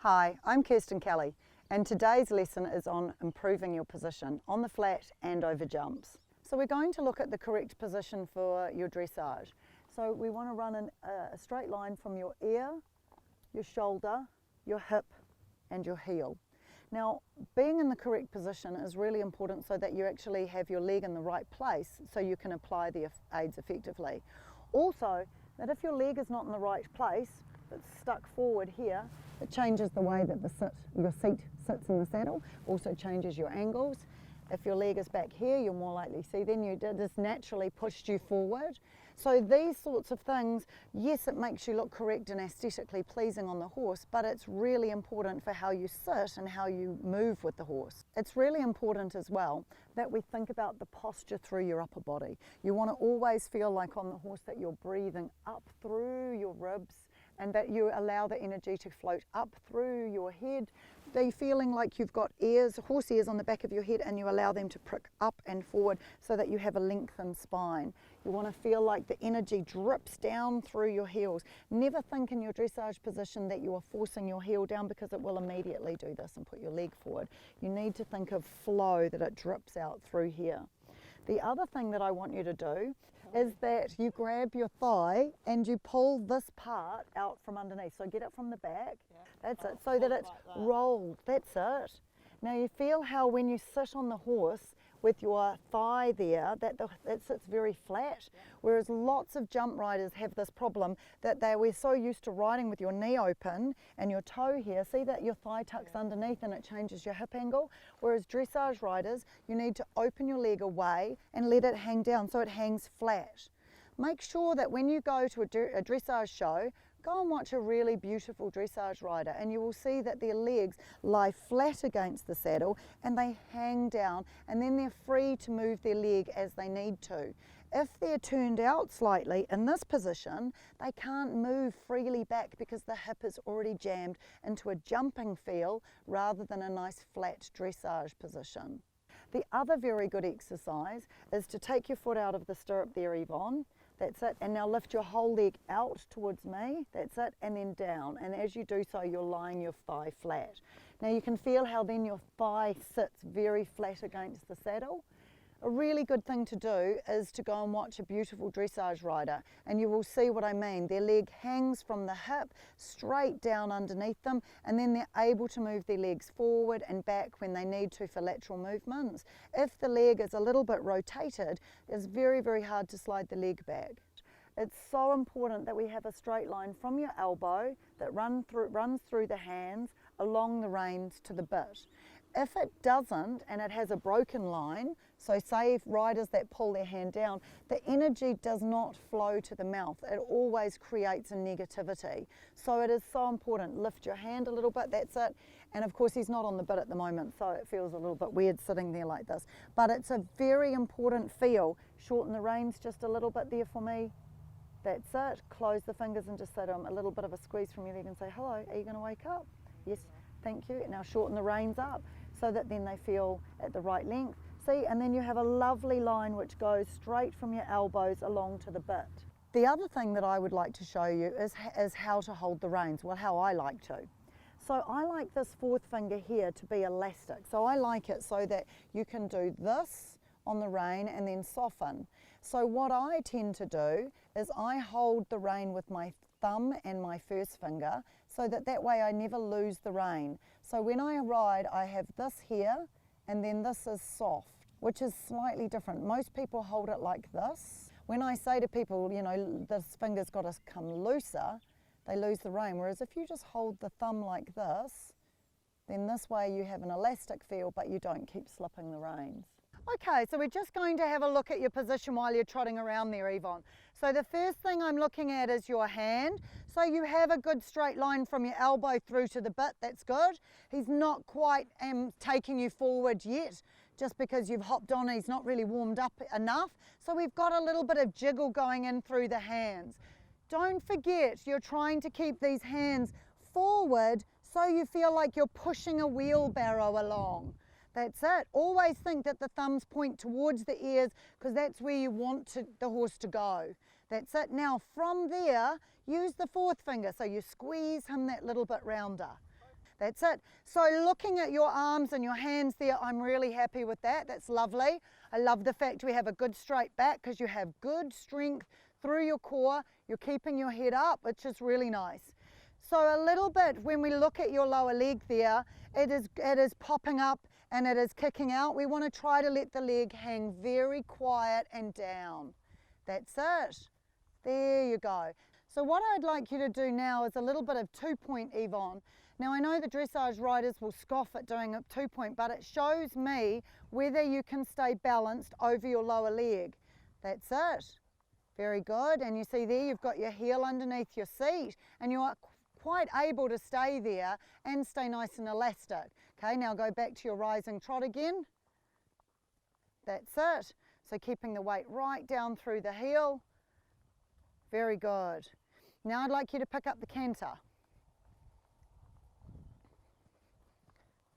Hi, I'm Kirstin Kelly, and today's lesson is on improving your position on the flat and over jumps. So we're going to look at the correct position for your dressage. So we want to run a straight line from your ear, your shoulder, your hip and your heel. Now, being in the correct position is really important so that you actually have your leg in the right place so you can apply the aids effectively. Also, that if your leg is not in the right place, it's stuck forward here, it changes the way that your seat sits in the saddle, also changes your angles. If your leg is back here, you're more likely to see, then it just naturally pushed you forward. So these sorts of things, yes, it makes you look correct and aesthetically pleasing on the horse, but it's really important for how you sit and how you move with the horse. It's really important as well that we think about the posture through your upper body. You want to always feel like on the horse that you're breathing up through your ribs, and that you allow the energy to float up through your head. Be feeling like you've got ears, horse ears on the back of your head, and you allow them to prick up and forward so that you have a lengthened spine. You want to feel like the energy drips down through your heels. Never think in your dressage position that you are forcing your heel down, because it will immediately do this and put your leg forward. You need to think of flow, that it drips out through here. The other thing that I want you to do is that you grab your thigh and you pull this part out from underneath. So get it from the back, that's it, so that it's like rolled, that's it. Now you feel how when you sit on the horse with your thigh there, that it sits very flat, whereas lots of jump riders have this problem that we're so used to riding with your knee open and your toe here. See that your thigh tucks underneath and it changes your hip angle, whereas dressage riders, you need to open your leg away and let it hang down so it hangs flat. Make sure that when you go to a dressage show, go and watch a really beautiful dressage rider and you will see that their legs lie flat against the saddle and they hang down, and then they're free to move their leg as they need to. If they're turned out slightly in this position, they can't move freely back because the hip is already jammed into a jumping feel rather than a nice flat dressage position. The other very good exercise is to take your foot out of the stirrup there, Yvonne. That's it, and now lift your whole leg out towards me, that's it, and then down, and as you do so you're lying your thigh flat. Now you can feel how then your thigh sits very flat against the saddle. A really good thing to do is to go and watch a beautiful dressage rider and you will see what I mean. Their leg hangs from the hip straight down underneath them, and then they're able to move their legs forward and back when they need to for lateral movements. If the leg is a little bit rotated, it's very, very hard to slide the leg back. It's so important that we have a straight line from your elbow that runs through the hands along the reins to the bit. If it doesn't and it has a broken line, so say if riders that pull their hand down, the energy does not flow to the mouth. It always creates a negativity. So it is so important. Lift your hand a little bit, that's it. And of course he's not on the bit at the moment, so it feels a little bit weird sitting there like this. But it's a very important feel. Shorten the reins just a little bit there for me. That's it. Close the fingers and just say to him, a little bit of a squeeze from your leg and say, hello, are you going to wake up? Yes, thank you. Now shorten the reins up, so that then they feel at the right length. See, and then you have a lovely line which goes straight from your elbows along to the bit. The other thing that I would like to show you is how to hold the reins, well, how I like to. So I like this fourth finger here to be elastic. So I like it so that you can do this on the rein and then soften. So what I tend to do is I hold the rein with my thumb and my first finger, so that way I never lose the rein. So when I ride, I have this here, and then this is soft, which is slightly different. Most people hold it like this. When I say to people, you know, this finger's got to come looser, they lose the rein. Whereas if you just hold the thumb like this, then this way you have an elastic feel, but you don't keep slipping the reins. Okay, so we're just going to have a look at your position while you're trotting around there, Yvonne. So the first thing I'm looking at is your hand. So you have a good straight line from your elbow through to the bit, that's good. He's not quite taking you forward yet, just because you've hopped on, he's not really warmed up enough. So we've got a little bit of jiggle going in through the hands. Don't forget, you're trying to keep these hands forward so you feel like you're pushing a wheelbarrow along. That's it. Always think that the thumbs point towards the ears, because that's where you want the horse to go. That's it. Now from there, use the fourth finger, so you squeeze him that little bit rounder. That's it. So looking at your arms and your hands there, I'm really happy with that. That's lovely. I love the fact we have a good straight back because you have good strength through your core. You're keeping your head up, which is really nice. So a little bit, when we look at your lower leg there, it is popping up and it is kicking out. We want to try to let the leg hang very quiet and down. That's it. There you go. So what I'd like you to do now is a little bit of 2-point, Yvonne. Now I know the dressage riders will scoff at doing a 2-point, but it shows me whether you can stay balanced over your lower leg. That's it. Very good. And you see there you've got your heel underneath your seat and you are quite able to stay there and stay nice and elastic. Okay, now go back to your rising trot again. That's it. So keeping the weight right down through the heel. Very good. Now I'd like you to pick up the canter.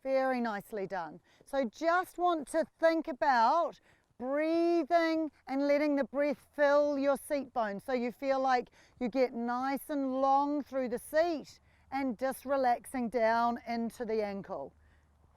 Very nicely done. So just want to think about breathing and letting the breath fill your seat bone so you feel like you get nice and long through the seat and just relaxing down into the ankle.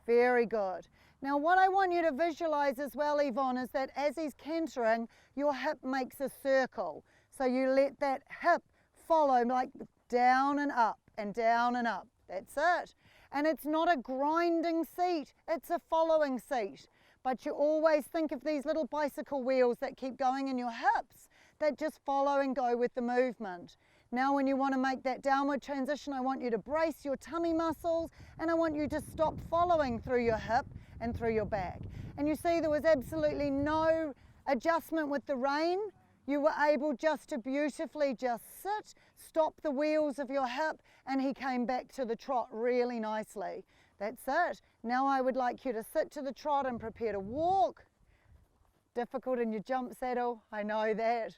Very good. Now what I want you to visualize as well, Yvonne, is that as he's cantering, your hip makes a circle. So you let that hip follow like down and up and down and up. That's it. And it's not a grinding seat, it's a following seat. But you always think of these little bicycle wheels that keep going in your hips that just follow and go with the movement. Now when you want to make that downward transition, I want you to brace your tummy muscles and I want you to stop following through your hip and through your back. And you see there was absolutely no adjustment with the rein. You were able just to beautifully just sit, stop the wheels of your hip, and he came back to the trot really nicely. That's it. Now I would like you to sit to the trot and prepare to walk. Difficult in your jump saddle, I know that,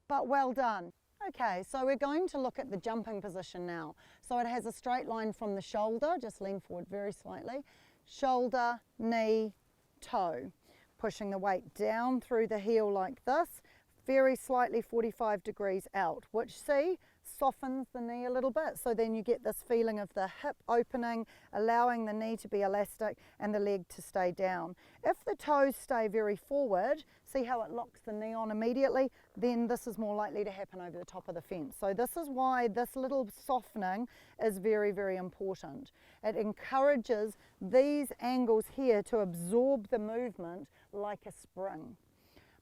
but well done. Okay, so we're going to look at the jumping position now. So it has a straight line from the shoulder, just lean forward very slightly. Shoulder, knee, toe. Pushing the weight down through the heel like this. Very slightly 45 degrees out, which see softens the knee a little bit, so then you get this feeling of the hip opening, allowing the knee to be elastic and the leg to stay down. If the toes stay very forward, see how it locks the knee on immediately, then this is more likely to happen over the top of the fence. So this is why this little softening is very, very important. It encourages these angles here to absorb the movement like a spring.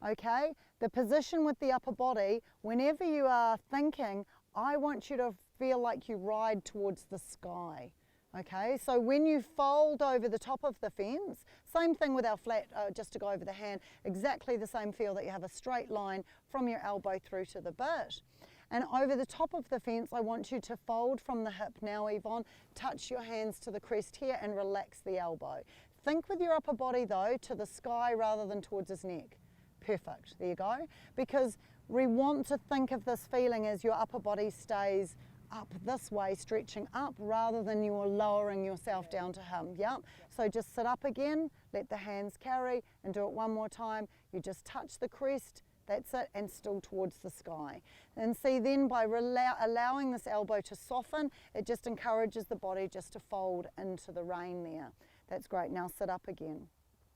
Okay, the position with the upper body, whenever you are thinking, I want you to feel like you ride towards the sky. Okay, so when you fold over the top of the fence, same thing with our flat, just to go over the hand, exactly the same feel that you have a straight line from your elbow through to the bit. And over the top of the fence, I want you to fold from the hip now, Yvonne, touch your hands to the crest here and relax the elbow. Think with your upper body though, to the sky rather than towards his neck. Perfect, there you go. Because we want to think of this feeling as your upper body stays up this way, stretching up rather than you're lowering yourself down to him. Yep. So just sit up again, let the hands carry and do it one more time. You just touch the crest, that's it, and still towards the sky. And see then by allowing this elbow to soften, it just encourages the body just to fold into the rein there. That's great. Now sit up again.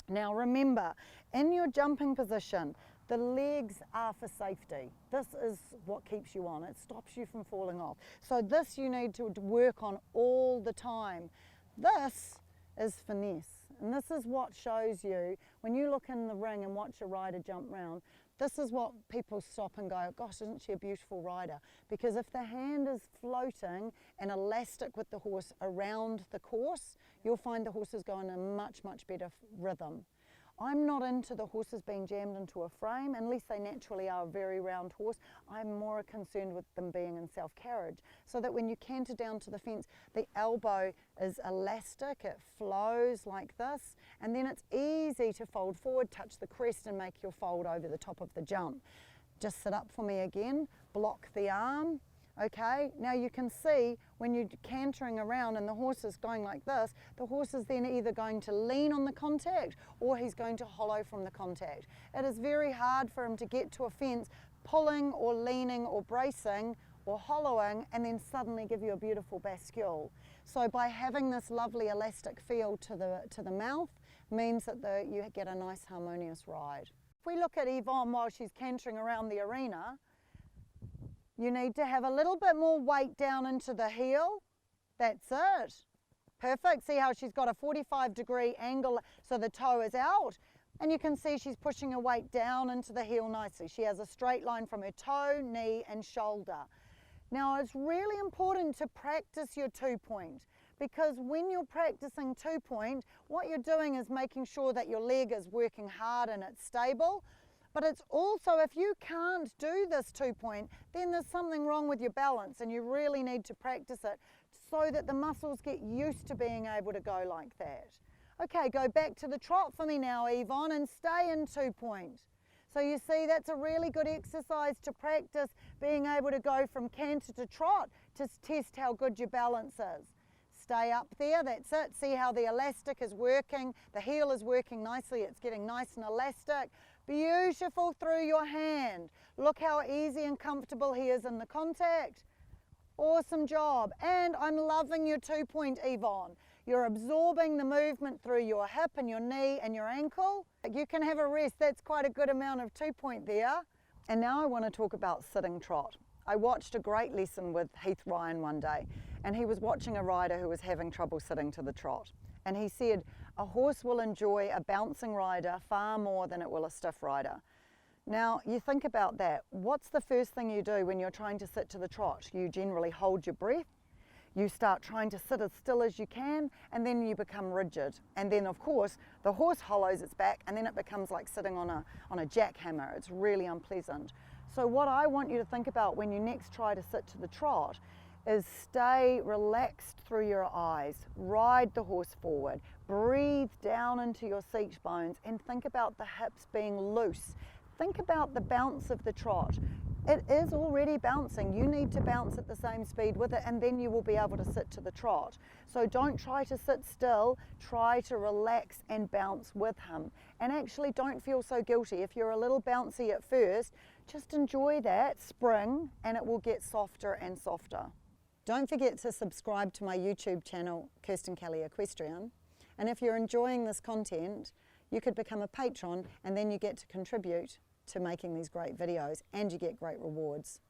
Now remember, in your jumping position, the legs are for safety. This is what keeps you on. It stops you from falling off. So this you need to work on all the time. This is finesse. And this is what shows you, when you look in the ring and watch a rider jump round, this is what people stop and go, gosh, isn't she a beautiful rider? Because if the hand is floating and elastic with the horse around the course, you'll find the horses go in a much, much better rhythm. I'm not into the horses being jammed into a frame unless they naturally are a very round horse. I'm more concerned with them being in self-carriage, so that when you canter down to the fence, the elbow is elastic, it flows like this, and then it's easy to fold forward, touch the crest and make your fold over the top of the jump. Just sit up for me again, block the arm. Okay, now you can see when you're cantering around and the horse is going like this, the horse is then either going to lean on the contact or he's going to hollow from the contact. It is very hard for him to get to a fence pulling or leaning or bracing or hollowing and then suddenly give you a beautiful bascule. So by having this lovely elastic feel to the mouth means that you get a nice harmonious ride. If we look at Yvonne while she's cantering around the arena, you need to have a little bit more weight down into the heel. That's it. Perfect. See how she's got a 45-degree angle so the toe is out, and you can see she's pushing her weight down into the heel nicely. She has a straight line from her toe, knee and shoulder. Now it's really important to practice your 2-point, because when you're practicing 2-point, what you're doing is making sure that your leg is working hard and it's stable. But it's also, if you can't do this 2-point, then there's something wrong with your balance and you really need to practice it so that the muscles get used to being able to go like that. Okay, go back to the trot for me now, Yvonne, and stay in 2-point. So you see, that's a really good exercise to practice being able to go from canter to trot to test how good your balance is. Stay up there, that's it. See how the elastic is working, the heel is working nicely, it's getting nice and elastic. Beautiful through your hand. Look how easy and comfortable he is in the contact. Awesome job. And I'm loving your 2-point, Yvonne. You're absorbing the movement through your hip and your knee and your ankle. You can have a rest. That's quite a good amount of 2-point there. And now I want to talk about sitting trot. I watched a great lesson with Heath Ryan one day, and he was watching a rider who was having trouble sitting to the trot. And he said, a horse will enjoy a bouncing rider far more than it will a stiff rider. Now, you think about that. What's the first thing you do when you're trying to sit to the trot? You generally hold your breath. You start trying to sit as still as you can, and then you become rigid. And then, of course, the horse hollows its back, and then it becomes like sitting on a jackhammer. It's really unpleasant. So what I want you to think about when you next try to sit to the trot is stay relaxed through your eyes, ride the horse forward, breathe down into your seat bones, and think about the hips being loose. Think about the bounce of the trot. It is already bouncing. You need to bounce at the same speed with it, and then you will be able to sit to the trot. So don't try to sit still, try to relax and bounce with him. And actually don't feel so guilty. If you're a little bouncy at first, just enjoy that spring and it will get softer and softer. Don't forget to subscribe to my YouTube channel, Kirstin Kelly Equestrian. And if you're enjoying this content, you could become a patron, and then you get to contribute to making these great videos and you get great rewards.